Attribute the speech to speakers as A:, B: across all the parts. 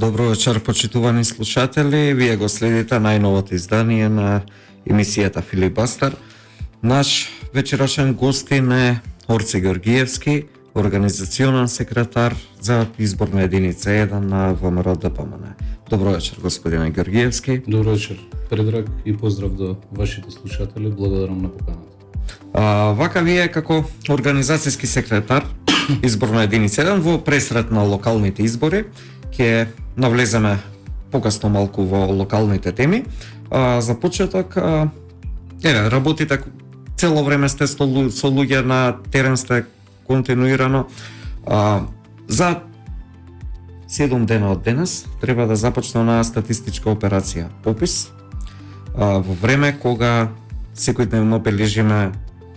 A: Добро вечер, почитувани слушатели. Вие го следите најновото издание на емисијата Филибастер. Наш вечерашен гостин е Орце Георгиевски, организационен секретар за изборна единица 1 на ВМРО ДПМН. Добро вечер, господине Георгиевски.
B: Добро вечер, Предраг, и поздрав до вашите слушатели. Благодарам на поканата.
A: Вака вие како организацијски секретар изборна единица 1 во пресрет на локалните избори ќе навлеземе покасно малку во локалните теми. За почеток, работите цело време сте со луѓе на терен, сте континуирано. За 7 дена од денес треба да започне онаа статистичка операција попис, во време кога секојдневно бележиме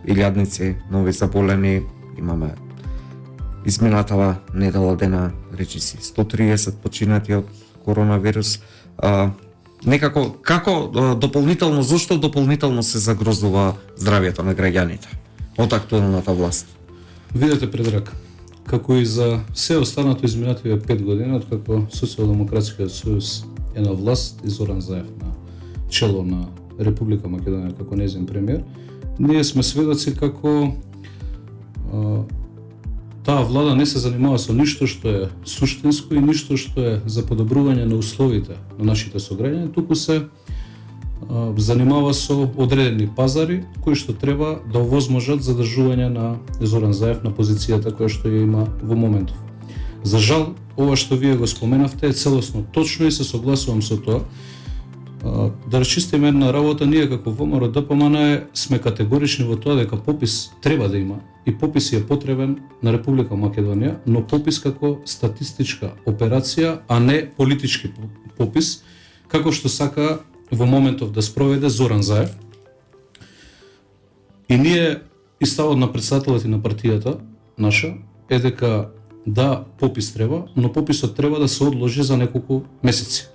A: илјадници нови заболени, имаме изминатава недела дена речиси 130 починати од коронавирус. Некако како дополнително, зошто дополнително се загрозува здравјето на граѓаните од актуелната власт?
B: Видете, Предраг, како и за се останато изминативе 5 години откако Социјалдемократскиот сојуз е на власт и Зоран Заев на чело на Република Македонија како нејзин премиер, ние сме сведоци како таа влада не се занимава со ништо што е суштинско и ништо што е за подобрување на условите на нашите сограѓани, туку се занимава со одредени пазари кои што треба да овозможат задржување на Зоран Заев на позицијата која што ја има во моментов. За жал, ова што вие го споменавте е целосно точно и се согласувам со тоа. Да расчистиме една работа, ние како ВМРО ДПМН сме категорични во тоа дека попис треба да има и попис е потребен на Република Македонија, но попис како статистичка операција, а не политички попис, како што сака во моментов да спроведе Зоран Заев. И ние, и ставот на председателот и на партијата наша, е дека да, попис треба, но пописот треба да се одложи за неколку месеци.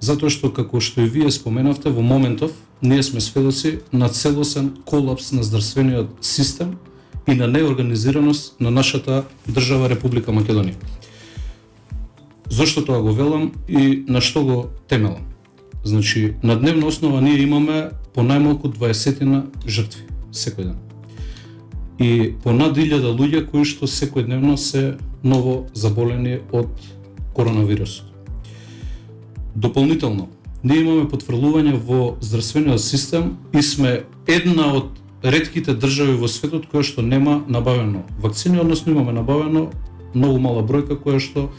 B: Затоа што, како што и вие споменавте, во моментов ние сме сведоци на целосен колапс на здравствениот систем и на неорганизираност на нашата држава Република Македонија. Зошто тоа го велам и на што го темелам? Значи, на дневна основа ние имаме по најмалку 20 жртви секој ден. И по над 1000 луѓе кои што секојдневно се ново заболени од коронавирусот. Дополнително, ние имаме потврлување во здравствениот систем и сме една од ретките држави во светот која што нема набавено вакцини, односно имаме набавено многу мала бројка која што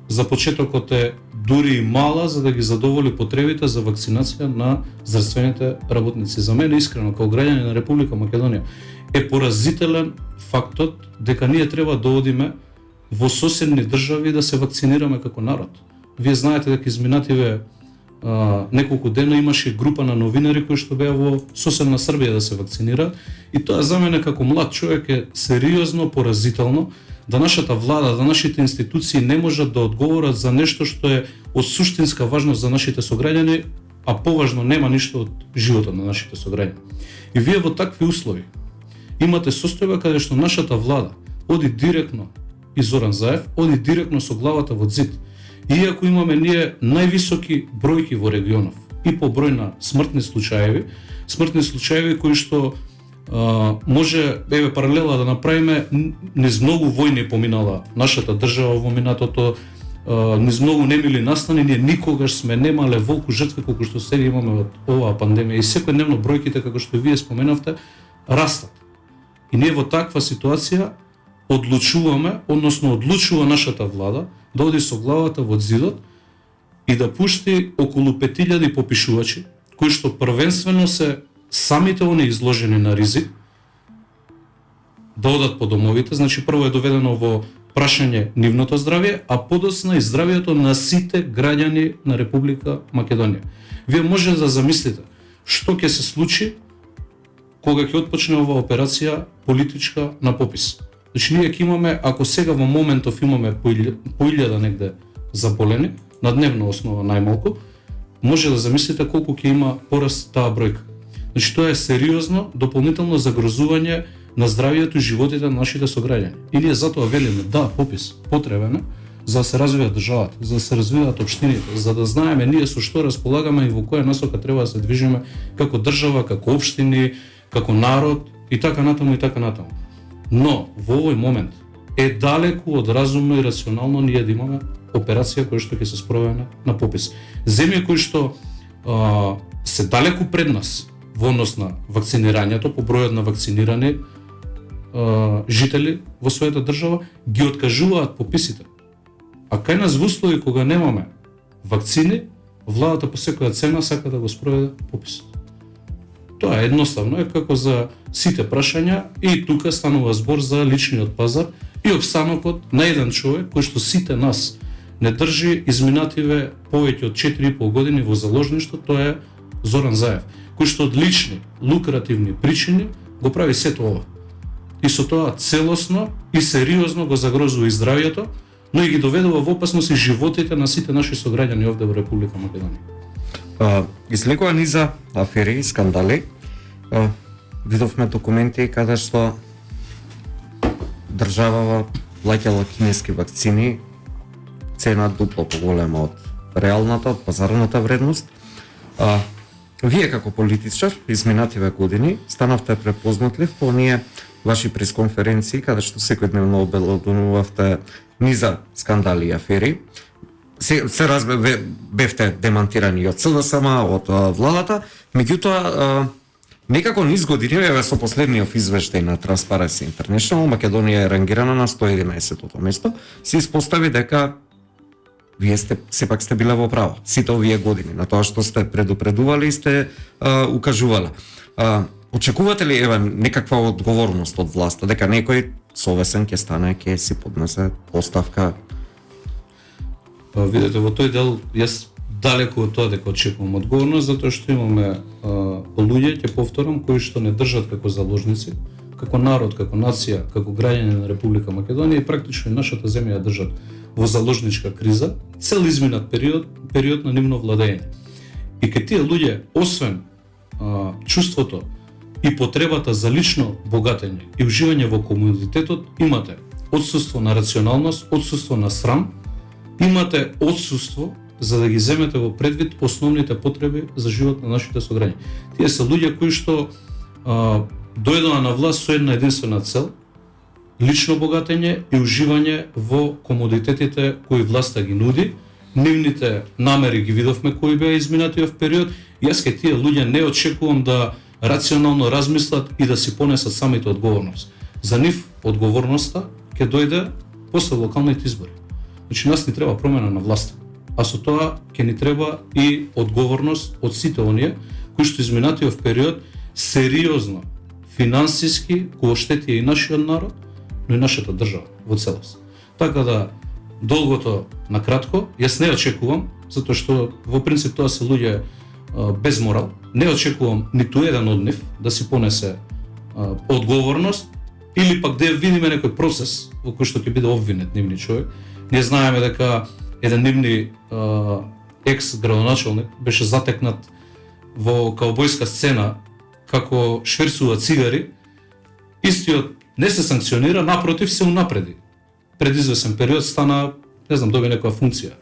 B: за почетокот е дури и мала за да ги задоволи потребите за вакцинација на здравствените работници. За мене искрено, како граѓани на Република Македонија, е поразителен фактот дека ние треба да одиме во соседни држави да се вакцинираме како народ. Вие знаете дека изминативе неколку дена имаше група на новинари кои што беа во соседна Србија да се вакцинираат, и тоа за мене како млад човек е сериозно поразително да нашата влада, да нашите институции не можат да одговорат за нешто што е од суштинска важност за нашите сограѓани, а поважно нема ништо од животот на нашите сограѓани. И вие во такви услови имате состојба каде што нашата влада оди директно, и Зоран Заев оди директно со главата во зид. Иако имаме ние највисоки бројки во регионов и по број на смртни случаеви кои што може, паралела да направиме, низ многу војни поминала нашата држава во минатото, низ многу немили настани, ние никогаш сме немале волку жртви колку што сега имаме од оваа пандемија, и секојдневно бројките, како што вие споменавте, растат. И ние во таква ситуација одлучуваме, односно одлучува нашата влада да оди со главата во зидот и да пушти околу 5000 попишувачи, кои што првенствено се самите они изложени на ризик да одат по домовите. Значи, прво е доведено во прашање нивното здравје, а подоцна и здравјето на сите граѓани на Република Македонија. Вие може да замислите што ќе се случи кога ќе отпочне оваа операција политичка на попис. Значи, ние ќе имаме, ако сега во моментов имаме по 1000 негде заболени, на дневна основа најмалку, може да замислите колку ќе има пораст таа бројка. Значи, тоа е сериозно дополнително загрозување на здравјето и животите на нашите сограѓани. И ние затоа велиме, да, попис потребен е, за да се развива државата, за да се развиваат општините, за да знаеме ние со што располагаме и во која насока треба да се движиме како држава, како општини, како народ и така натаму и така натаму. Но во овој момент е далеку од разумно и рационално ние да имаме операција која што ќе се спроведе на попис. Земји кои што се далеку пред нас во однос на вакцинирањето, по бројот на вакцинирани жители во својата држава, ги откажуваат пописите. А кај нас во услови кога немаме вакцини, владата по секоја цена сака да го спроведе пописот. Тоа е едноставно, е како за сите прашања и тука станува збор за личниот пазар и опстанокот на еден човек кој што сите нас не држи изминативе повеќе од 4,5 години во заложништво, тоа е Зоран Заев, кој што од лични, лукративни причини го прави сето ова. И со тоа целосно и сериозно го загрозува и здравјето, но и ги доведува во опасност и животите на сите наши сограѓани овде во Република Македонија.
A: Излегува низа афери и скандали. Видовме документи каде што државава плаќала кинески вакцини цена дупло поголема од реалната, од пазарната вредност. Вие како политичар изминативе години станавте препознатлив по оние ваши пресконференции каде што секојдневно обелоденувавте низа скандали и афери. Се разбе, бевте демантирани од СДСМ, од владата, меѓутоа некако низ години, еве со последниот извештај на Transparency International, Македонија е рангирана на 111-тото место, се испостави дека вие сепак сте биле во право сите овие години на тоа што сте предупредували и сте укажувале. Очекувате ли еве некаква одговорност од власта дека некој совесен ќе стане, ќе си поднесе оставка?
B: Видете, во тој дел јас далеку од тоа дека очекувам одговорност, затоа што имаме луѓе, ќе повторам, кои што не држат како заложници, како народ, како нација, како граѓани на Република Македонија и практично и нашата земја ја држат во заложничка криза, цел изминат период на нивно владење. И кај тие луѓе, освен чувството и потребата за лично богатење и уживање во комунитетот, имате отсуство на рационалност, отсуство на срам, имате отсуство за да ги земете во предвид основните потреби за живот на нашите сограѓани. Тие се луѓе кои што дојдоа на власт со една единствена цел: лично богатење и уживање во комодитетите кои власта ги нуди. Нивните намери ги видовме кои беа изминатиот период. Јас кај тие луѓе не очекувам да рационално размислат и да си понесат самите одговорност. За нив одговорноста ќе дојде после локалните избори. Значи нас ни треба промена на власта, а со тоа ќе ни треба и одговорност од сите оние кои што изминатиот период сериозно финансиски го оштетија и нашиот народ, но и нашата држава во целост. Така да, долгото на кратко, јас не очекувам, затоа што во принцип тоа се луѓе без морал, не очекувам ниту еден од нив да си понесе одговорност или пак да видиме некој процес во кој што ќе биде обвинет нивни човек. Ние знаеме дека еден нивни екс-градоначалник беше затекнат во каубојска сцена како шверцува цигари. Истиот не се санкционира, напротив се унапреди. Пред извесен период стана, не знам, доби некоја функција,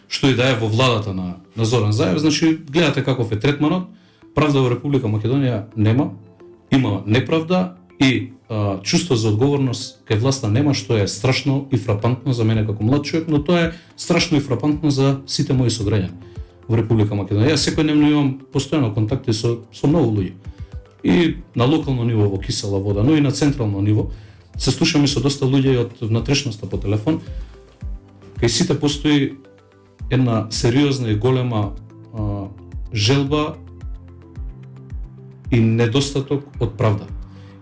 B: што и да е во владата на Зоран Заев. Значи, гледате каков е третманот. Правда во Република Македонија нема, има неправда и чувство за одговорност кај власта нема, што е страшно и фрапантно за мене како млад човек, но тоа е страшно и фрапантно за сите мои сограѓани во Република Македонија. Јас секојдневно имам постојано контакти со многу луѓе. И на локално ниво во Кисела Вода, но и на централно ниво. Се слушаме со доста луѓе од внатрешноста по телефон. Кај сите постои една сериозна и голема желба и недостаток од правда.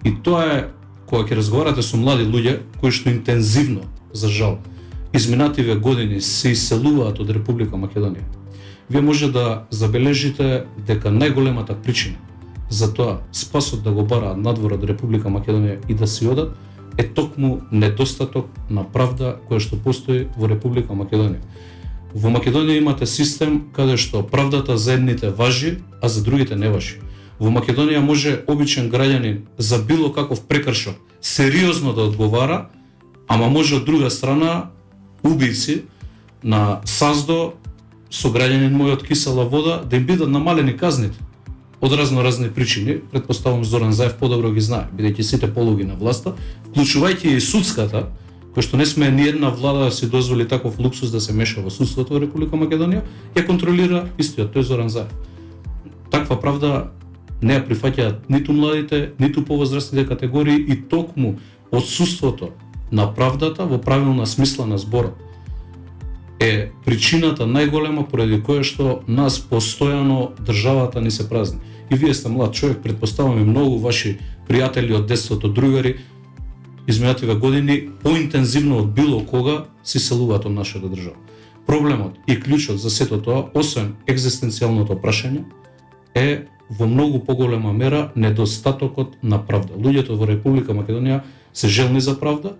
B: И тоа е кога ќе разговарате со млади луѓе кои што интензивно, за жал, изминативе години се иселуваат од Република Македонија. Вие може да забележите дека најголемата причина за тоа спасот да го бараат надвор од Република Македонија и да си одат е токму недостаток на правда која што постои во Република Македонија. Во Македонија имате систем каде што правдата за едните важи, а за другите не важи. Во Македонија може обичен граѓанин за било каков прекршок сериозно да одговара, ама може од друга страна убици на САЗДО со граѓанин мој од кисела вода да им бидат намалени казните од разни причини. Претпоставам Зоран Заев подобро ги знае, бидејќи сите полуги на власта, вклучувајќи и судската, кој што не сме ни една влада да си дозволи таков луксус да се меша во судството во Република Македонија, ја контролира истиот, тој Зоран Заев. Таква правда не ја прифаќаат ниту младите, ниту повозрастните категории и токму отсуството на правдата во правилна смисла на зборот е причината најголема поради која што нас постојано државата ни се празни. И вие сте млад човек, претпоставам и многу ваши пријатели од детството, другари, изминативе години поинтензивно од било кога се селуваат од нашата држава. Проблемот и клучот за сето тоа, освен екзистенцијалното прашање, е во многу поголема мера недостатокот на правда. Луѓето во Република Македонија се желни за правда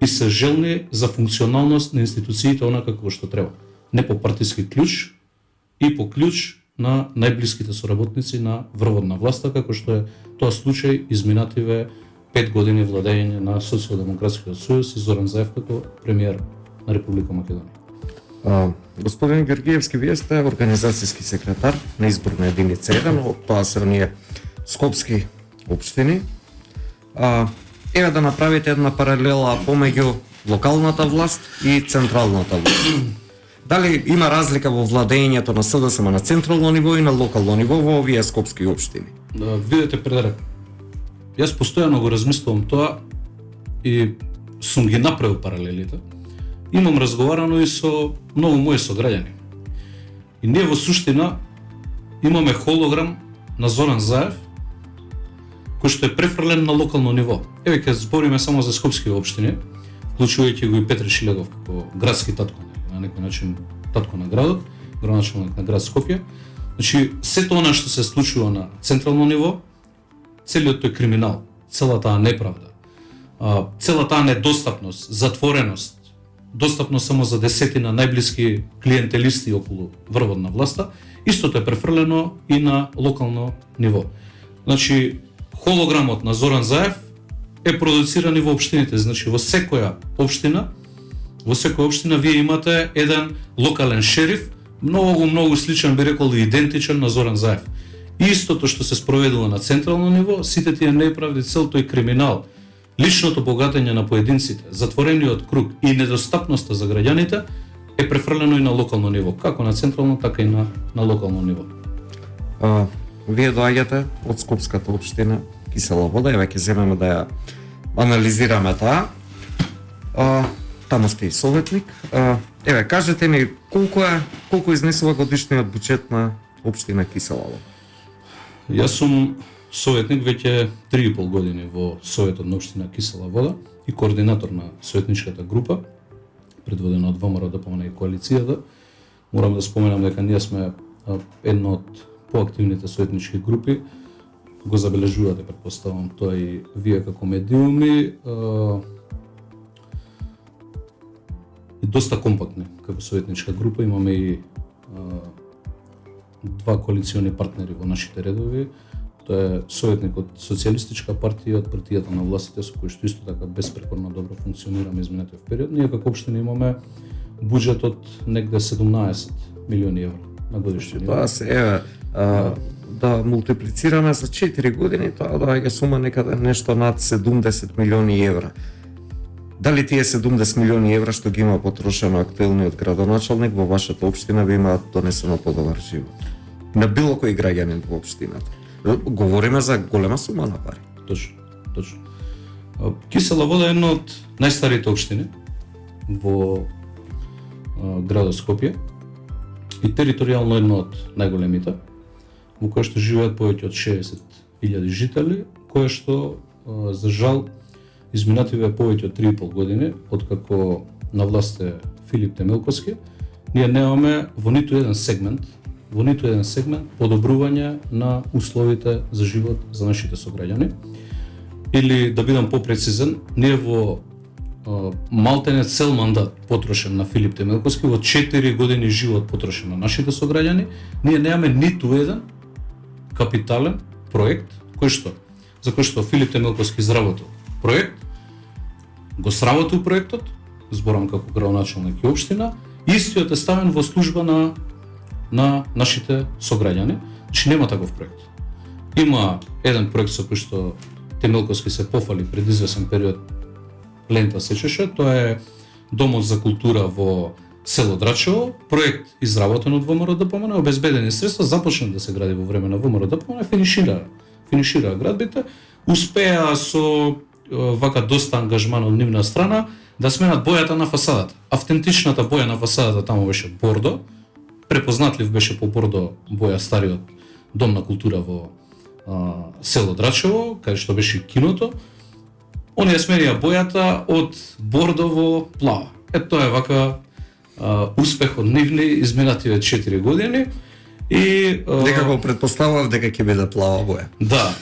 B: и се желни за функционалност на институциите онака како што треба. Не по партиски клjuč и по клjuč на најблиските соработници на врвот на власта, како што е тоа случај изминативе 5 години владење на Социјалдемократскиот сојуз и Зоран Заев како премиер на Република Македонија.
A: Господин Георгиевски, вие сте организацијски секретар на изборна единица 1, тоа се оние скопски општини. Еве да направите една паралела помеѓу локалната власт и централната власт. Дали има разлика во владењето на СДСМ на централно ниво и на локално ниво во овие скопски општини?
B: Видете, Предрак, јас постојано го размислувам тоа и сум ги направил паралелите. Имам разговарано и со многу мои сограѓани. И ние во суштина имаме холограм на Зоран Заев, кој што е префрлен на локално ниво. Еве ќе збориме само за скопски општини, вклучувајќи го и Петре Шилегов како градски татко, на некој начин татко на градот, градоначалник на град Скопје. Значи, сето она што се случува на централно ниво, целиот тој криминал, целата таа неправда, целата таа недостапност, затвореност, достапно само за десетина најблиски клиентелисти околу врвот на власта, истото е префрлено и на локално ниво. Значи, холограмот на Зоран Заев е продуциран и во општините. Значи, во секоја општина вие имате еден локален шериф, многу сличен, би рекол, и идентичен на Зоран Заев. И истото што се спроведува на централно ниво, сите тие неправди, цел тој криминал, личното богатење на поединците, затворениот круг и недостапноста за граѓаните е префрлено и на локално ниво, како на централно, така и на локално ниво.
A: Вие доаѓате од скопската општина Кисела вода, еве ќе земеме да ја анализираме таа. Таму сте и советник. Еве, кажете ми колку изнесува годишниот буџет на општина Кисела вода?
B: Јас сум советник веќе 3,5 години во Советот на општина Кисела вода и координатор на советничката група, предводена од ВМРО, ДПМН и коалицијата. Морам да споменам дека ние сме една од поактивните советнички групи. Го забележувате, претпоставам, тоа и вие како медиуми. И доста компактни како советничка група. Имаме и два коалициони партнери во нашите редови. Тоа е советник од Социјалистичка партија, од партијата на властите, со кој што исто така безпрекорно добро функционираме изминатиот период. Ние како општина имаме буџет од негде 17 милиони евро на годишни ниво.
A: Тоа се еве да мултиплицираме за 4 години, тоа доаѓа сума некаде нешто над 70 милиони евра. Дали тие 70 милиони евра што ги има потрошено актуелниот градоначалник во вашата општина ви имаат донесено подобар живот? На било кој граѓанин во општината. Говориме за голема сума на пари.
B: Точно. Кисела вода е една од најстарите општини во градот Скопје и територијално една од најголемите, во која што живеат повеќе од 60.000 жители, која што за жал изминативе повеќе од 3,5 години откако на власт е Филип Темелковски, ние немаме во ниту еден сегмент подобрување на условите за живот за нашите сограѓани. Или да бидам попрецизен, ние во малтене цел мандат потрошен на Филип Темелковски, во 4 години живот потрошен на нашите сограѓани, ние немаме ниту еден капитален проект за кој што Филип Темелковски изработил проект, го сработил проектот зборам како градоначалник и општина, истиот е ставен во служба на нашите сограѓани. Значи нема таков проект. Има еден проект со кој што Темелковски се пофали пред извесен период, лента сечеше, тоа е Домот за култура во село Драчево, проект изработен од ВМРО-ДПМН, обезбедени средства, започна да се гради во време на ВМРО-ДПМН, финишира градбите, успеа со вака доста ангажман од нивна страна да сменат бојата на фасадата. Автентичната боја на фасадата таму беше бордо, препознатлив беше по бордо боја стариот Дом на култура во село Драчево, каде што беше и киното. Оние сменија бојата од бордо во плава. Тоа е вака успех од нивни изминативе 4 години и
A: Некако претпоставував дека ќе биде плава боја.
B: Да.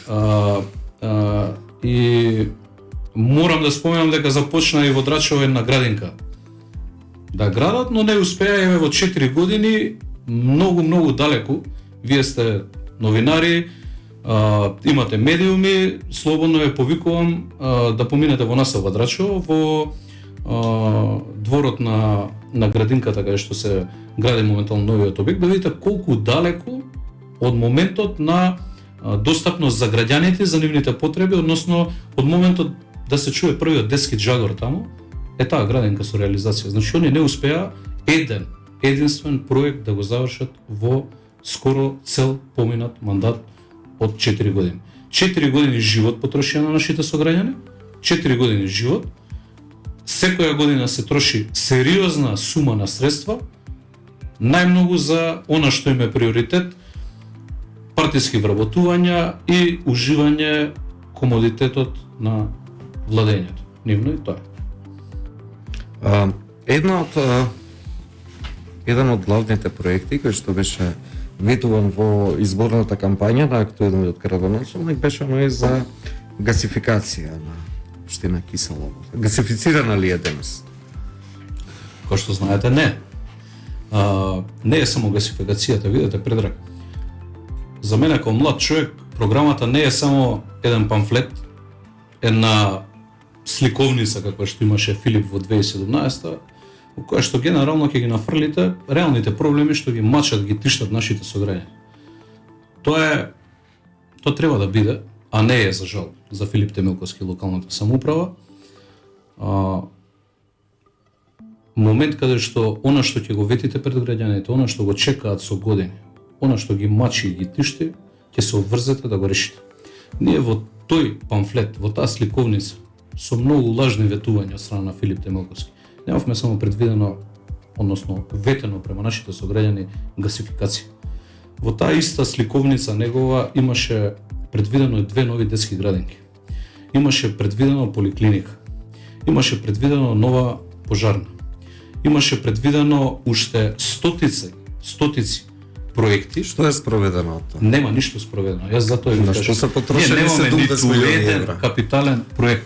B: И морам да споменам дека започна и во Драчево една градинка да градат, но не успеа еве во 4 години многу далеку. Вие сте новинари, имате медиуми, слободно ве повикувам да поминете во населба Драчево, во дворот на градинката каде што се гради моментално новиот објект, да видите колку далеку од моментот на достапност за граѓаните, за нивните потреби, односно од моментот да се чуе првиот детски джагор таму, е таа градинка со реализација. Значи они не успеа единствен проект да го завршат во скоро цел поминат мандат од 4 години. 4 години живот потрошија на нашите сограѓани, 4 години живот, секоја година се троши сериозна сума на средства, најмногу за она што им е приоритет, партиски вработувања и уживање комодитетот на владењето. Нивно и тоа е.
A: Еден од главните проекти кој што беше ветуван во изборната кампања на актуелниот градоначалник беше оној за гасификација на општина Кисела Вода. Гасифицирана ли е денес?
B: Кој што знаете, не. Не е само гасификацијата, видите, Предраг. За мене како млад човек, програмата не е само еден памфлет, една сликовница каква што имаше Филип во 2017, во која што генерално ќе ги нафрлите реалните проблеми што ги мачат, ги тиштат нашите сограѓани. Тоа треба да биде, а не е за жал за Филип Темелковски локалната самоуправа. Момент каде што она што ќе го ветите пред граѓаните, она што го чекаат со години, она што ги мачи и ги тишти, ќе се обврзете да го решите. Ние во тој памфлет, во таа сликовница, со многу лажни ветувања од страна на Филип Темелковски, немавме само предвидено, односно ветено према нашите сограѓани гасификација. Во таа иста сликовница негова имаше предвидено и 2 нови детски градинки. Имаше предвидено поликлиника. Имаше предвидено нова пожарна. Имаше предвидено уште стотици проекти.
A: Што е спроведено од тоа?
B: Нема ништо спроведено. Јас затоа ви
A: кажам. На што се потрошени 70 милиони евра?
B: Капитален проект.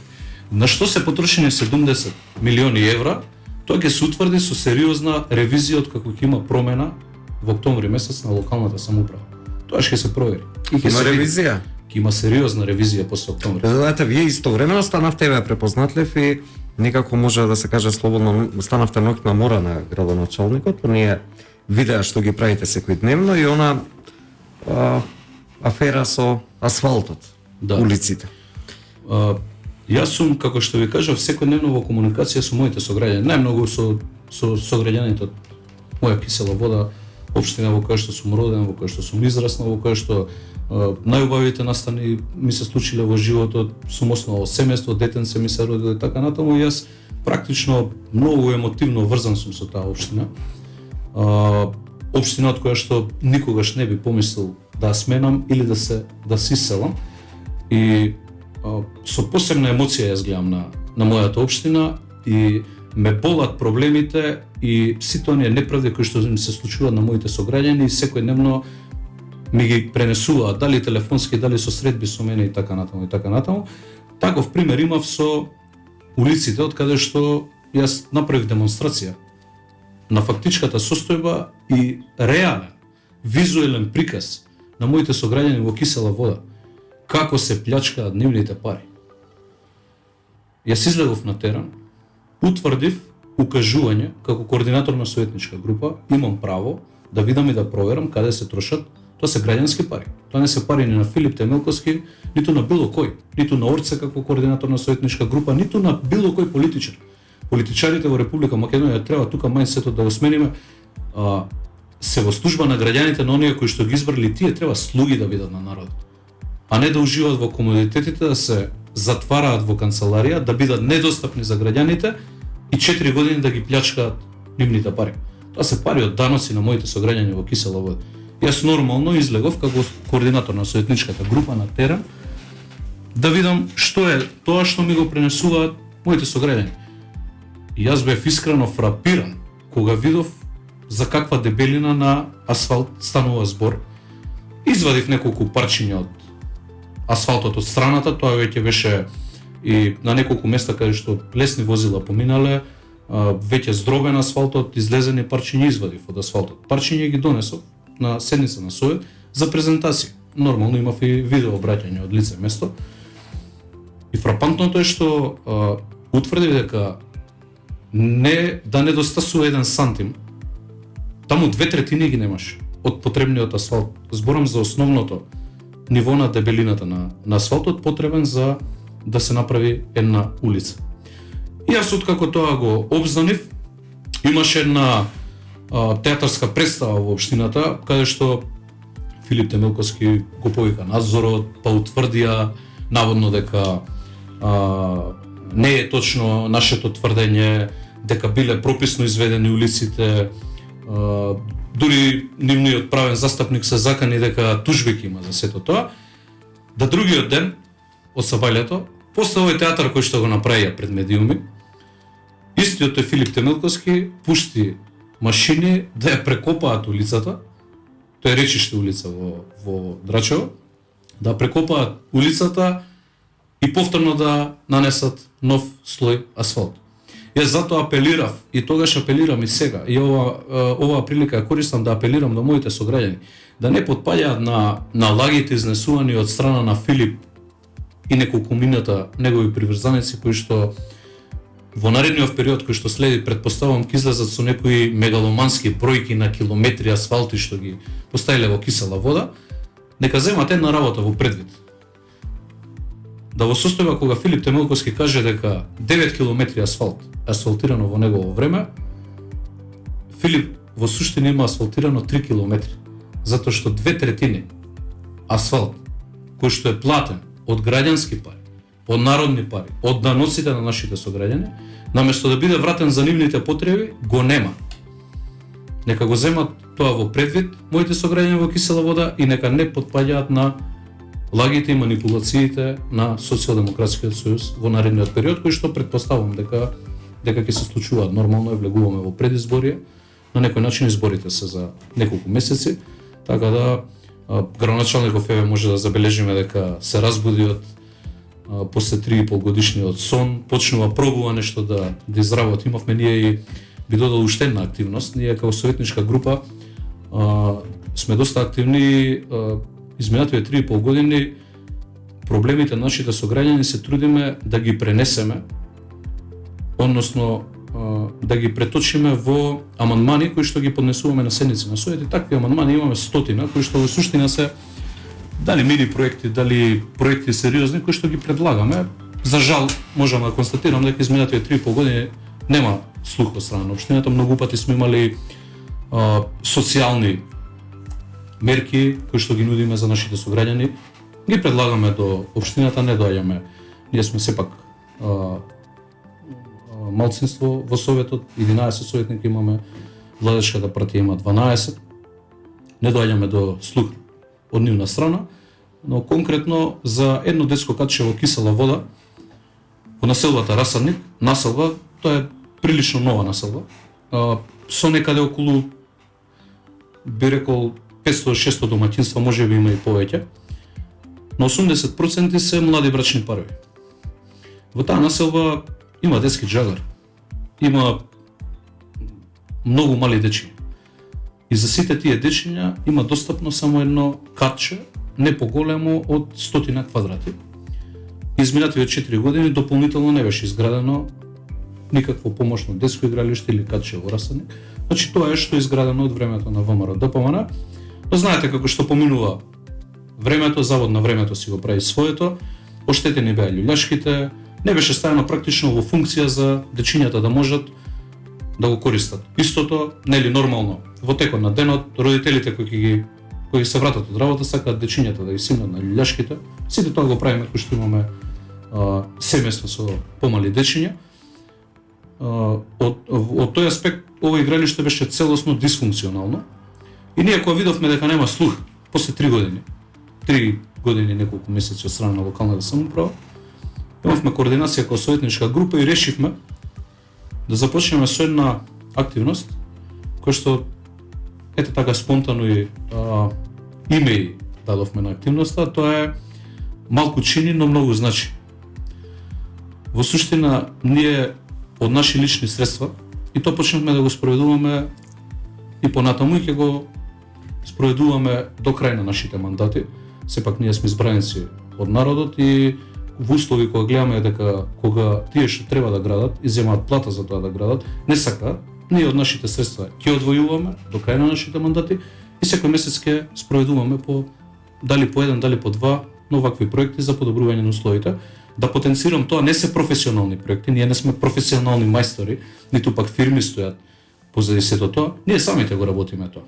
B: На што се потрошени 70 милиони евра? Тоа ќе се утврди со сериозна ревизија од како ќе има промена во октомври месец на локалната самоуправа. Тоа ќе се провери.
A: Има ревизија?
B: Ќе има сериозна ревизија после октомври.
A: Знаете, вие истовремено станавте препознатлив и некако може да се каже слободно станавте ноќна мора на градоначалникот, оние видеа што ги правите секојдневно и она афера со асфалтот, да. Улиците.
B: Јас сум, како што ви кажав, секојдневно во комуникација со моите сограѓани, најмногу со сограѓаните од моја Кисела Вода, општина во која што сум роден, во која што сум израснал, во која што најубавите настани ми се случиле во животот, сум основал семејство, детенце ми се родило и така натаму, и јас практично многу емотивно врзан сум со таа општина. Општина од која што никогаш не би помислил да сменам или да се иселам, и со посебна емоција јас гледам на мојата општина и ме болат проблемите и сите оние неправди кои што ми се случуваат на моите сограѓани и секојдневно ми ги пренесуваат, дали телефонски, дали со средби со мене и така натаму и така натаму. Таков пример имав со улиците од каде што јас направив демонстрација на фактичката состојба и реален, визуелен приказ на моите сограѓани во Кисела Вода, како се плјачкаат нивните пари. Јас излегов на терен, утврдив укажување како координатор на советничка група имам право да видам и да проверам каде се трошат. Тоа се граѓански пари. Тоа не се пари ни на Филип Темелковски, ниту на било кој, ниту на Орце како координатор на советничка група, ниту на било кој политичар. Политичарите во Република Македонија треба тука мајндсетот да го смениме, се во служба на граѓаните, на оние кои што ги избрали, тие треба слуги да бидат на народот, а не да уживаат во комодитетите, да се затвараат во канцеларија, да бидат недостапни за граѓаните и 4 години да ги плячкаат нивните пари. Тоа се пари од даноци на моите сограѓани во Кисела вода. Јас нормално излегов како координатор на советничката група на терен да видам што е тоа што ми го пренесуваат моите сограѓани. И јас бев искрено фрапиран кога видов за каква дебелина на асфалт станува збор. Извадив неколку парчиња од асфалтот од страната, тоа веќе беше и на неколку места каде што лесни возила поминале, веќе здробен асфалтот, излезени парчиња извадив од асфалтот. Парчиња ги донесов на седница на совет за презентација. Нормално имав и видео обраќање од лице место. И фрапантното е што утврди дека не недостасува 1 сантим. Таму 2/3 ги немаш од потребниот асфалт. Зборам за основното ниво на дебелината на асфалтот потребен за да се направи една улица. И јас откако тоа го обзнанив, имаше една театарска представа во општината, каде што Филип Темелковски го повика надзорот, па утврдија наводно дека не е точно нашето тврдење, дека биле прописно изведени улиците, дури нивниот правен застапник се закани дека тужби ќе има за сето тоа. Да другиот ден од сабајлето, после овој театар кој што го направија пред медиуми, истиот е Филип Темелковски пушти машини да ја прекопаат улицата, тоа е речиште улица во Драчево, да прекопаат улицата и повторно да нанесат нов слој асфалт. Јас затоа апелирав и тогаш апелирам и сега, и оваа прилика ја користам да апелирам до моите сограѓани да не потпаѓаат на лагите изнесувани од страна на Филип и неколкумината негови приврзаници кои што во наредниот период кој што следи, предпоставувам ќе излезат со некои мегаломански бројки на километри асфалти што ги поставиле во Кисела вода, нека земат една работа во предвид. Да во состојба кога Филип Темелковски каже дека 9 километри асфалтирано во негово време, Филип во суштина има асфалтирано 3 километри, затоа што 2/3 асфалт кој што е платен од граѓански пари, од народни пари, од даноците на нашите сограѓани, наместо да биде вратен за нивните потреби, го нема. Нека го земат тоа во предвид моите сограѓани во Кисела вода и нека не потпаѓаат на лагите и манипулациите на Социјалдемократскиот сојуз во наредниот период, кој што предпоставувам дека ќе се случуваат. Нормално е, влегуваме во предизборија, на некој начин изборите се за неколку месеци, така да градоначалников еве може да забележиме дека се разбуди од после 3,5 годишниот сон, почнува пробува нешто да изработи. Имавме ние и би додал уште една активност. Ние како советничка група сме доста активни. Изминативе 3,5 години проблемите на нашите сограѓани се трудиме да ги пренесеме, односно да ги преточиме во амандмани кои што ги поднесуваме на седници на совет. И такви амандмани имаме стотина, кои што во суштина се дали мини проекти, дали проекти сериозни кои што ги предлагаме. За жал можам да констатирам дека изминативе 3,5 години нема слух од страна на општината. Многу пати сме имали социјални мерки кои што ги нудиме за нашите сограѓани, ги предлагаме до општината, не доаѓаме. Ние сме сепак малцинство во советот, 11 советника имаме, владечката партија има 12. Не доаѓаме до слух од нивна страна, но конкретно за едно детско катче во Кисела вода, во населбата Расадник, населба, тоа е прилично нова населба, со некаде околу, би рекол, 500-600 домаќинства, може би има и повеќе, но 80% се млади брачни парови. Во таа населба има детски џагар, има многу мали дечиња. И за сите тие дечиња има достапно само едно катче, не поголемо од 100 квадрати. Изминативе 4 години дополнително не беше изградено никакво помошно детско игралиште или катче во Расадник. Значи тоа е што е изградено од времето на ВМРО ДПМН. Но знаете како што поминува времето, завод на времето си го прави своето, оштетени беа љуљашките, не беше ставено практично во функција за дечињата да можат да го користат. Истото, нели нормално, во текот на денот, родителите кои се вратат од работа сакаат дечињата да ги симнат на љуљашките. Сите тоа го правиме кои што имаме семејства со помали дечиња. Од тој аспект ова игралиште беше целосно дисфункционално. И ние кога видовме дека нема слух после 3 години неколку месеци од страна на локалната самоуправа, имавме координација како советничка група и решивме да започнеме со една активност која што ете така спонтано и име и дадовме на активноста, тоа е малку чини, но многу значи. Во суштина ние од наши лични средства и тоа почнавме да го спроведуваме и понатаму и ќе го спроведуваме до крај на нашите мандати. Сепак ние сме избраници од народот и во услови кога гледаме дека кога тие што треба да градат и земаат плата за тоа да градат, не сакаат, ние од нашите средства ќе одвојуваме до крај на нашите мандати и секој месец ќе спроведуваме дали по еден, дали по два новакви проекти за подобрување на условите. Да потенцирам тоа, не се професионални проекти, ние не сме професионални мајстори, ниту пак фирми стојат позади сето тоа, ние самите го работиме тоа.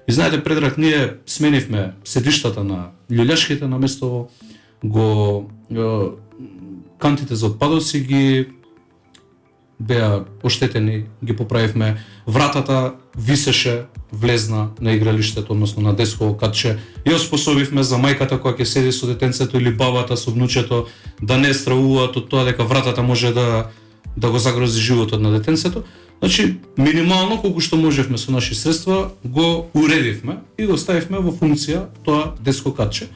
B: И знаете, предрак ние сменивме седиштата на љуљашките на место кантите за отпадоци ги беа оштетени, ги поправивме, вратата висеше влезна на игралиштето, односно на детско катче, ја способивме за мајката која ќе седи со детенцето или бабата со внучето да не стравуваат од тоа дека вратата може да го загрози животот на детенцето. Значи, минимално колку што можевме со наши средства го уредивме и го ставивме во функција тоа детско катче.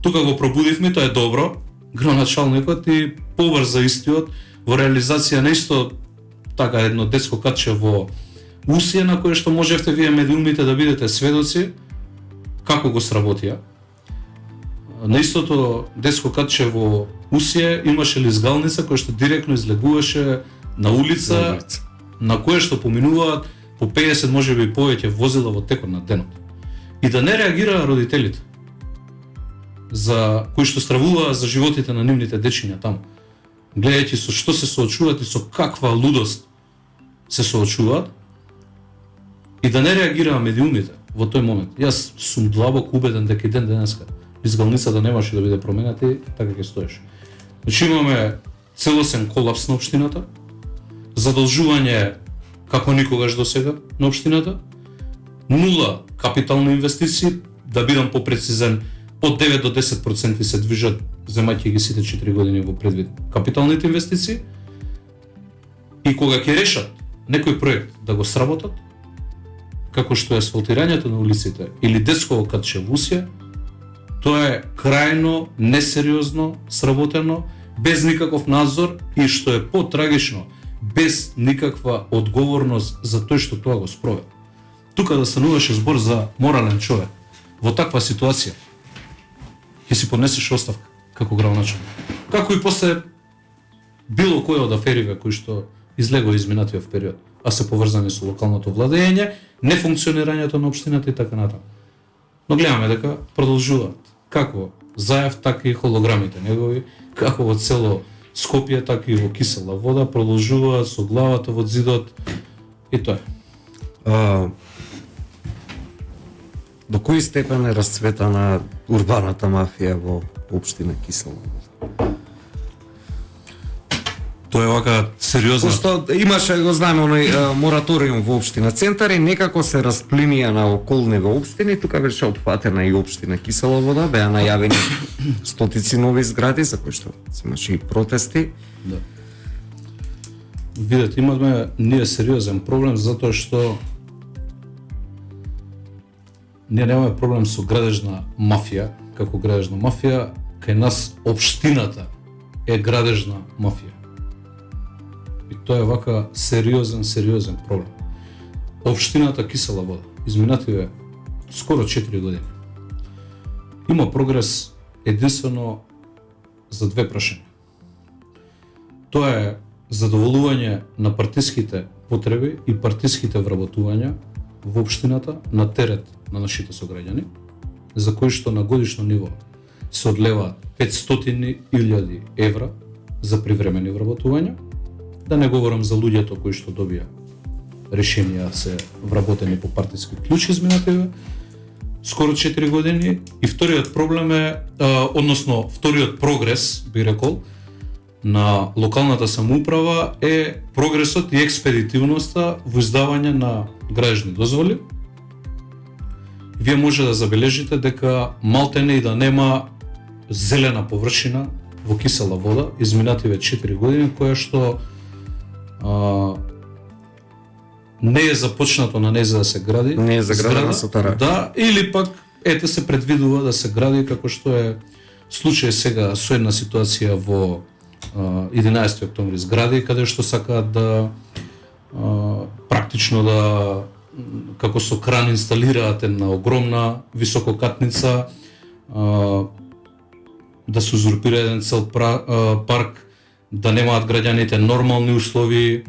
B: Тука го пробудивме, тоа е добро. Градоначалникот и побрза истиот во реализација на исто така едно детско катче во Усија, на кое што можевте вие медиумите да бидете сведоци како го сработија. На истото детско катче во Усија имаше лизгалница која што директно излегуваше на улица, на кое што поминуваат по 50 можеби и повеќе возила во текот на денот. И да не реагираа родителите за кои што стравуваа за животите на нивните дечиња таму, гледајќи со што се соочуваат и со каква лудост се соочуваат, и да не реагираа медиумите во тој момент. Јас сум длабоко убеден дека и ден денеска изгалницата немаше да биде променета и така ќе стоеше. Значи имаме целосен колапс на општината, задолжување како никогаш досега на општината, нула капитални инвестиции, да бидам попрецизен, од 9 до 10% се движат, земајќи ги сите 4 години во предвид капиталните инвестиции, и кога ќе решат некој проект да го сработат, како што е асфалтирањето на улиците или детско катче во Усија, тоа е крајно несериозно сработено, без никаков надзор и што е потрагично, без никаква одговорност за тој што тоа го спроведе. Тука да стануваше збор за морален човек. Во таква ситуација ќе си поднесеш оставка како градоначалник. Како и после било кој од афериве кои што излегува изминатиот период, а се поврзани со локалното владење, нефункционирањето на општината и така натаму. Но гледаме дека продолжуваат како Заев, така и холограмите негови, како во цело Скопје, така и во Кисела вода, продолжуваат со главата во зидот и тоа е.
A: До кој степен е расцветана урбаната мафија во општина Кисела вода?
B: Тоа е вака сериозно.
A: Пошто имаше, го знаеме, оној мораториум во општина Центар и некако се расплинија на околните општини, тука беше опфатена и општина Кисела вода, беа најавени стотици нови згради за кои што се имаше и протести.
B: Да. Видете, имаме ние сериозен проблем затоа што ние немаме проблем со градежна мафија, како градежна мафија, кај нас општината е градежна мафија. И тоа е вака сериозен проблем. Општината Кисела вода, изминативе скоро 4 години, има прогрес единствено за две прашања. Тоа е задоволување на партиските потреби и партиските вработувања во општината на терет на нашите сограѓани, за кои што на годишно ниво се одлеваат 500.000 евра за привремени вработувања, да не говорам за луѓето кои што добија решенија се вработени по партиски клjuč изминативе скоро 4 години. И вториот проблем е, односно вториот прогрес, би рекол, на локалната самоуправа е прогресот и експедитивноста во издавање на градежни дозволи. Вие може да забележите дека малтене и да нема зелена површина во кисела вода изминативе 4 години, која што не е започнато на нејзе да се гради.
A: Не е заградена со тара.
B: Да, или пак ете се предвидува да се гради, како што е случај сега со една ситуација во 11 октомври згради, каде што сакаат да практично да како со кран инсталираат една огромна висококатница, да се узурпира еден цел парк, да немаат граѓаните нормални услови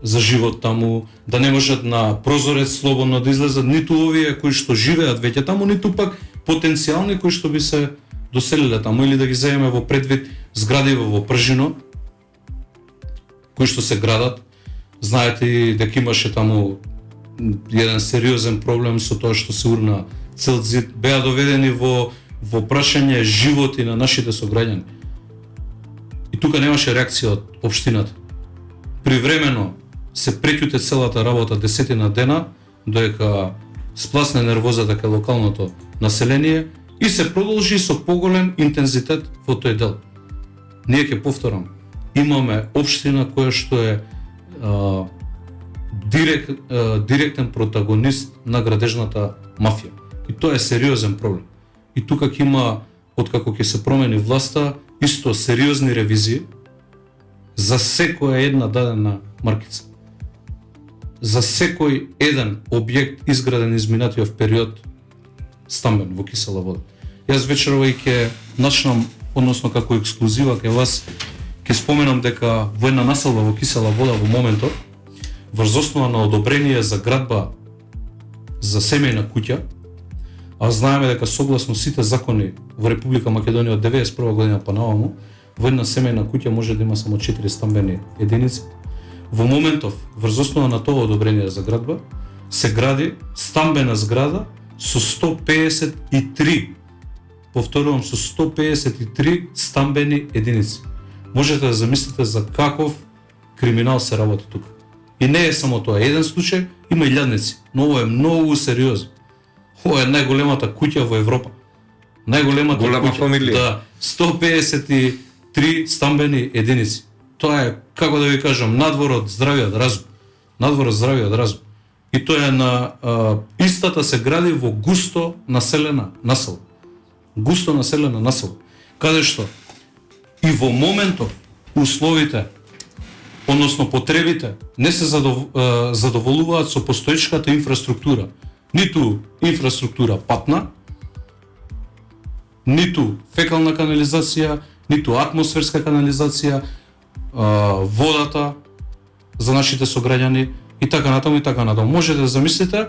B: за живот таму, да не можат на прозорец слободно да излезат ниту овие кои што живеат веќе таму, ниту пак потенцијални кои што би се доселиле таму, или да ги земеме во предвид згради во Пржино кои што се градат. Знаете дека имаше таму еден сериозен проблем со тоа што се урна цел зид, беа доведени во прашање животи на нашите сограѓани. И тука немаше реакција од општината. Привремено се преќуте целата работа 10 дена, додека спласне нервозата кај локалното население и се продолжи со поголем интензитет во тој дел. Ние ќе повторам, имаме општина која што е директен протагонист на градежната мафија. И тоа е сериозен проблем. И тука ќе има, откако ќе се промени власта, исто сериозни ревизии за секоја една дадена маркица. За секој еден објект изграден изминатиот период стамбен во кисела вода. Јас вечерова и ќе начнам, односно како ексклузива кај вас, ќе споменам дека во една населба во кисела вода во моментот, врз основа на одобрение за градба за семејна куќа, а знаеме дека согласно сите закони во Република Македонија од 91 година па наваму, во една семејна куќа може да има само 4 стамбени единици. Во моментов, врз основа на тоа одобрение за градба, се гради стамбена зграда со 153, повторувам, со 153 стамбени единици. Можете да замислите за каков криминал се работи тука. И не е само тоа еден случај, има илјадници, но ова е многу сериозно. Ова е најголемата куќа во Европа. Најголемата
A: голема
B: куќа,
A: фамилија.
B: да, 153 стамбени единици. Тоа е, како да ви кажам, надвор од здравиот разум. Надвор од здравиот разум. И тоа е на истата се гради во густо населена населба. Густо населена населба. Каде што и во моментот условите, односно потребите, не се задоволуваат со постоечката инфраструктура. Ниту инфраструктура патна, ниту фекална канализација, ниту атмосферска канализација, водата за нашите сограѓани и така натаму и така натаму. Можете да замислите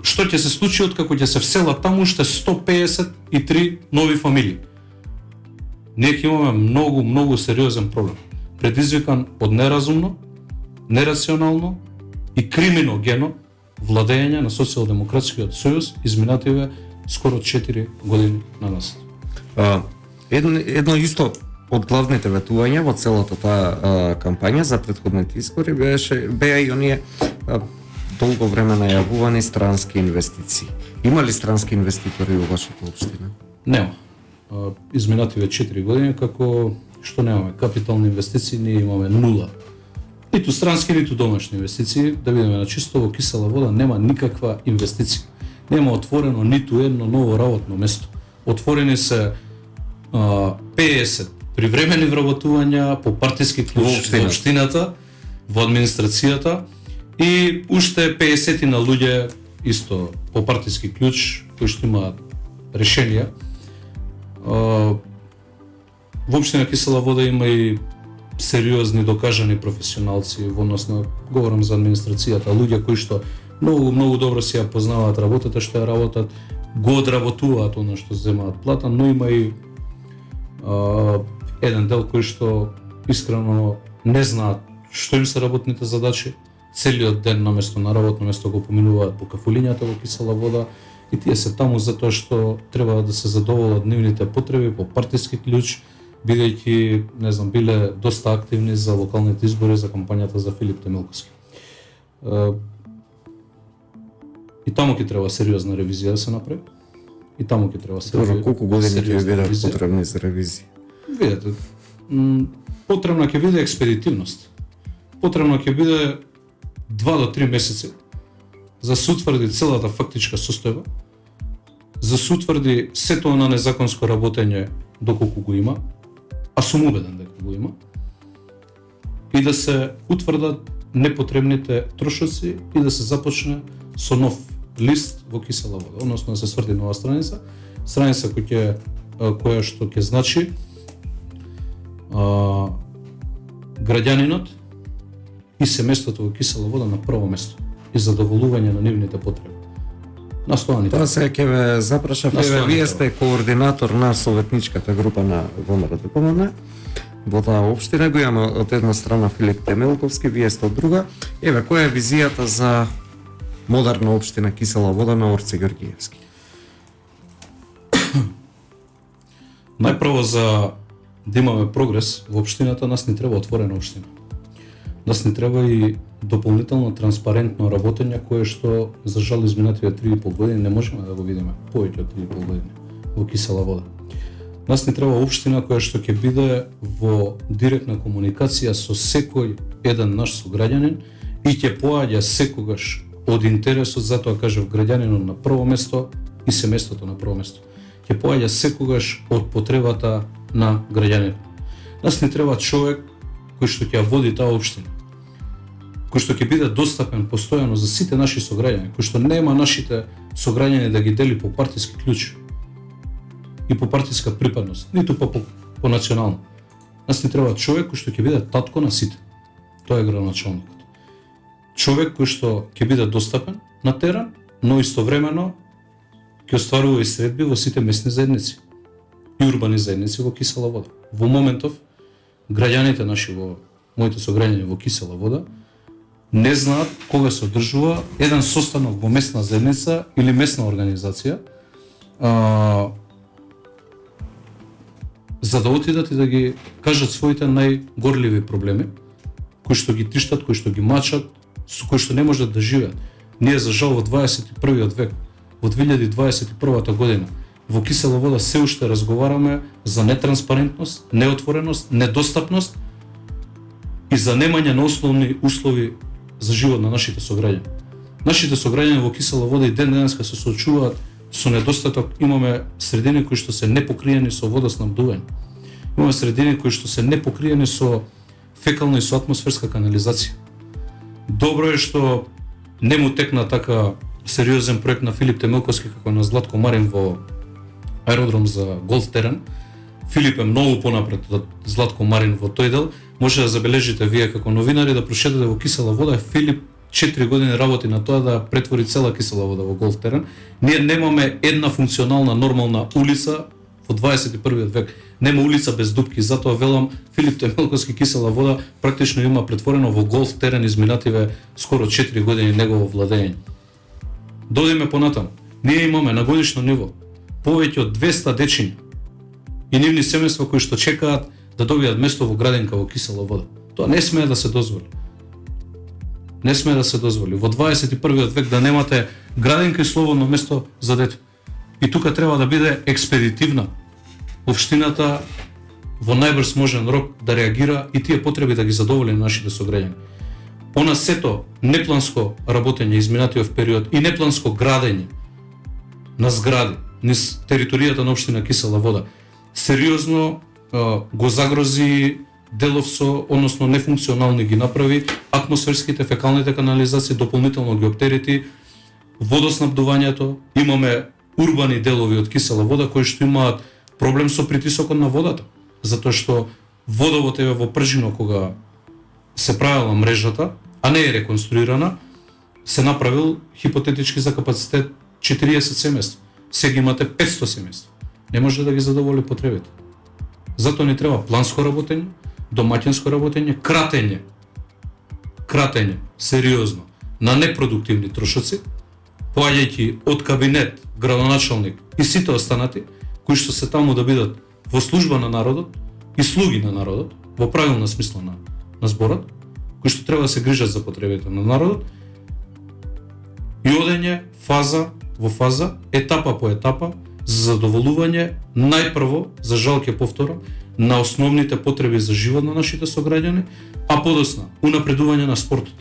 B: што ќе се случи откако ќе се вселат таму уште 153 нови фамилии. Ние ќе имаме многу сериозен проблем, предизвикан од неразумно, нерационално и криминогено владење на Социјалдемократскиот сојуз изминативе скоро 4 години на нас.
A: Едно исто од главните ветувања во целата таа кампања за претходните избори беа и оние долго време најавувани странски инвестиции. Има ли странски инвеститори во вашата општина?
B: Нема. Изминативе 4 години како што немаме капитални инвестиции, ние имаме нула. Ниту странски, ниту домашни инвестиции. Да видиме на чисто, во кисела вода нема никаква инвестиција. Нема отворено ниту едно ново работно место. Отворени се 50 привремени вработувања по партиски клjuč во општината, во администрацијата и уште 50 на луѓе исто по партиски клjuč кои што имаат решенија. Во општина Кисела вода има и сериозни докажани професионалци, односно говорам за администрацијата, луѓе кои што многу добро си ја познаваат работата што ја работат, го одработуваат она што земаат плата, но има и еден дел кој што искрено не знаат што им се работните задачи, целиот ден наместо на работно место го поминуваат по кафулињата во кисела вода и тие се таму затоа што треба да се задоволат нивните потреби по партиски клjuč, бидејќи, не знам, биле доста активни за локалните избори за кампањата за Филип Темелковски. И таму ќе треба сериозна ревизија да се направи. И таму ќе треба
A: Добро, колку години ќе ви бидат потребни за ревизија?
B: Видете, потребна ќе биде експедитивност. Потребно ќе биде 2 до 3 месеци за се утврди целата фактичка состојба, за се утврди сето на незаконско работење доколку го има, а сум убеден дека го има, и да се утврдат непотребните трошоци и да се започне со нов лист во кисела вода, односно да се сврти нова страница која што ќе значи граѓанинот и семејството во кисела вода на прво место и задоволување на нивните потреби. Настојани.
A: Тоа се ќе ве запрашав, вие сте координатор на советничката група на ВМРО ДПМН во таа општина, го имаме од една страна Филип Темелковски, вие сте од друга. Еве, која е визијата за модерна општина Кисела вода на Орце Георгиевски?
B: Најпрво, за да имаме прогрес во општината, нас ни треба отворена општина. Нас ни треба и дополнително транспарентно работење кое што за жал изминативе 3,5 години не можеме да го видиме, повеќе од 3,5 години во Кисела вода. Нас ни треба општина која што ќе биде во директна комуникација со секој еден наш сограѓанин и ќе поаѓа секогаш од интересот, затоа кажав граѓанинот на прво место и семејството на прво место. Ќе поаѓа секогаш од потребата на граѓанинот. Нас ни треба човек кој што ќе води таа општина, кој што ќе биде достапен постојано за сите наши сограѓани, кој што нема нашите сограѓани да ги дели по партиски клjuč и по партиска припадност, ниту по национално. Нас ни треба човек кој што ќе биде татко на сите. Тоа е градоначалникот. Човек кој што ќе биде достапен на терен, но истовремено ќе остварува и средби во сите местни заедници и урбани заедници во Кисела вода. Во моментов граѓаните наши, моите сограѓани во Кисела вода, не знаат кога се одржува еден состанок во местна заедница или местна организација, за да отидат и да ги кажат своите најгорливи проблеми, кои што ги тиштат, кои што ги мачат, со кои што не можат да живеат. Ние, за жал, во 21. век, во 2021 година, во Кисела вода се уште разговараме за нетранспарентност, неотвореност, недостапност и за немање на основни услови за живот на нашите сограѓани. Нашите сограѓани во Кисела вода и ден денеска се соочуваат со недостаток. Имаме средини кои што се непокриени со водоснабдување. Имаме средини кои што се непокриени со фекална и со атмосферска канализација. Добро е што не му текна така сериозен проект на Филип Темелковски како на Златко Марин во аеродром за голф терен. Филип е многу понапред од Златко Марин во тој дел. Може да забележите вие како новинари да прошетате во Кисела вода. Филип 4 години работи на тоа да претвори цела Кисела вода во голф терен. Ние немаме една функционална нормална улица во 21. век. Нема улица без дупки, затоа велам Филип Темелковски Кисела вода практично има претворено во голф терен изминативе скоро 4 години негово владење. Додиме понатаму. Ние имаме на годишно ниво повеќе од 200 дечиња и нивни семејства кои што чекаат да добијат место во градинка во Кисела вода. Тоа не смее да се дозволи. Не смее да се дозволи. Во 21. век да немате градинка и слободно место за дете. И тука треба да биде експедитивна општината во најбрз можен рок да реагира и тие потреби да ги задоволи нашите сограѓани. Она сето непланско работење изминатиот период и непланско градење на згради низ територијата на општина Кисела вода сериозно го загрози делов со, односно нефункционални ги направи атмосферските, фекалните канализации, дополнително ги оптерети водоснабдувањето. Имаме урбани делови од Кисела вода кои што имаат проблем со притисокот на водата, затоа што водовод еве во Пржино кога се правила мрежата, а не е реконструирана, се направил хипотетички за капацитет 40 семејства. Сега имате 500 семејства. Не може да ги задоволи потребите. Затоа ни треба планско работење, домаќинско работење, кратење, сериозно, на непродуктивни трошоци, поаѓајќи од кабинет, градоначалник и сите останати, кои што се таму да бидат во служба на народот и слуги на народот, во правилна смисла на зборот, кои што треба да се грижат за потребите на народот, и одење фаза во фаза, етапа по етапа, за задоволување најпрво, за жал ќе повторам, на основните потреби за живот на нашите сограѓани, а подосна унапредување на спортот.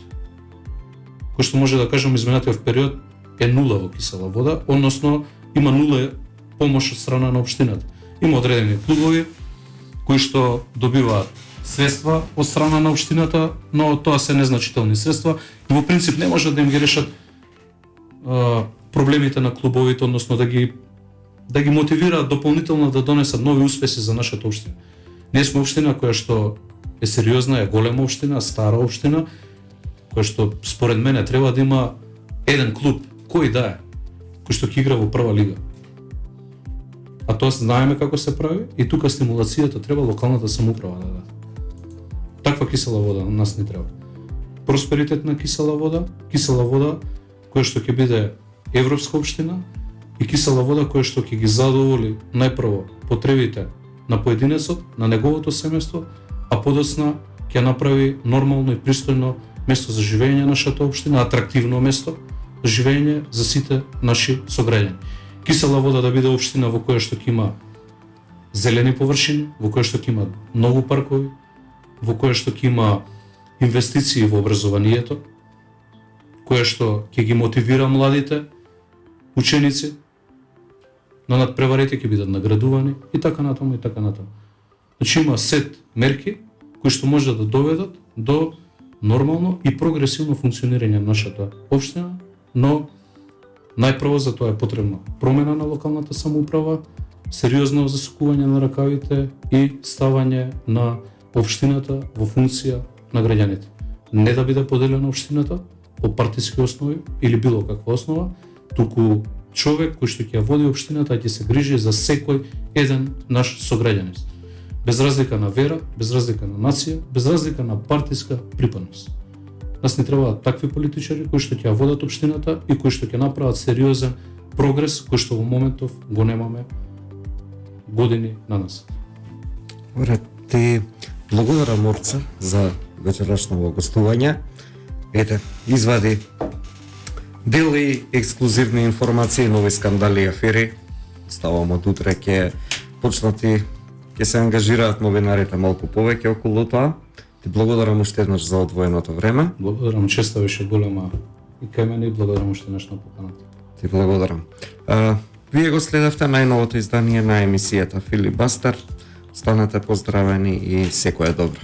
B: Кој што може да кажем изминатиот период е нула во кисела вода, односно има нула помош од страна на општината. Има одредени клубови кои што добиваат средства од страна на општината, но тоа се незначителни средства и во принцип не можат да им ги решат проблемите на клубовите, односно да ги мотивираат дополнително да донесат нови успеси за нашата општина. Ние сме општина која што е сериозна, е голема општина, стара општина, која што според мене треба да има еден клуб, кој да е, кој што ќе игра во прва лига. А тоа знаеме како се прави и тука стимулацијата треба локалната самоуправа да даде. Таква кисела вода на нас не треба. Просперитет на кисела вода која што ќе биде европска општина и кисела вода која што ќе ги задоволи најпрво потребите на поединецот, на неговото семејство, а подоцна ќе направи нормално и пристојно место за живење нашата општина, атрактивно место за живење за сите наши сограѓани. Кисела вода да биде општина во која што ќе има зелени површини, во која што ќе има многу паркови, во која што ќе има инвестиции во образованието, која што ќе ги мотивира младите ученици, на надпреварите ќе бидат наградувани и така натаму и така натаму. Значи има сет мерки кои што може да доведат до нормално и прогресивно функционирање на нашата општина, но најпрво за тоа е потребна промена на локалната самоуправа, сериозно засукување на ракавите и ставање на општината во функција на граѓаните. Не да биде поделена општината по партиски основи или било каква основа, туку човек кој што ќе ја води општината ќе се грижи за секој еден наш сограѓанин. Без разлика на вера, без разлика на нација, без разлика на партиска припадност. Нас не требаат такви политичари кои што ќе ја водат општината и кои што ќе направат сериозен прогрес кој што во моментов го немаме години на нас.
A: Добре, ти благодарам Орце за вечерашното гостување. Ете, извади дели ексклузивни информации, нови скандали и афери. Ставам од утре ќе се ангажираат новинарите малку повеќе околу тоа. Ти благодарам уште еднаш за одвоеното време.
B: Благодарам, честа беше голема и кај мене и благодарам уште еднаш на поканата.
A: Ти благодарам. Вие го следевте најновото издание на емисијата Филибастер. Станете поздравени и секое добро.